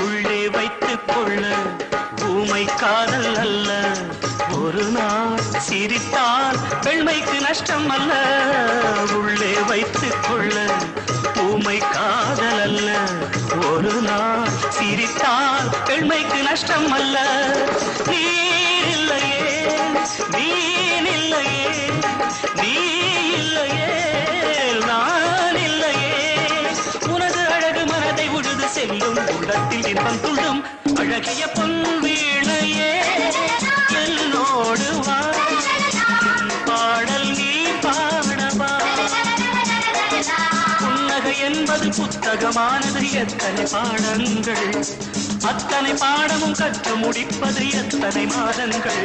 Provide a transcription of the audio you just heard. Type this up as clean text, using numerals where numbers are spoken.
உள்ளே வைத்துக் கொள்ள ஊமை காதல் அல்ல, ஒரு நாள் சிரித்தால் பெண்மைக்கு நஷ்டம் அல்ல. உள்ளே வைத்துக் கொள்ள ஊமை காதல் அல்ல, ஒரு நாள் சிரித்தால் பெண்மைக்கு நஷ்டம் அல்ல. நீர் இல்லையே நீன் இல்லையே, நீ இல்லையே நான் இல்லையே. உனது அழகு மனதை உழுது செல்லும், உள்ளத்தில் இன்பம் துள்ளும் அழகிய பொன் வீணையே. என்னோடு வா, பாடல் நீ பாடவா. புன்னகை என்பது புத்தகமானது, எத்தனை பாடங்கள், அத்தனை பாடமும் கற்று முடிப்பது எத்தனை மாதங்கள்.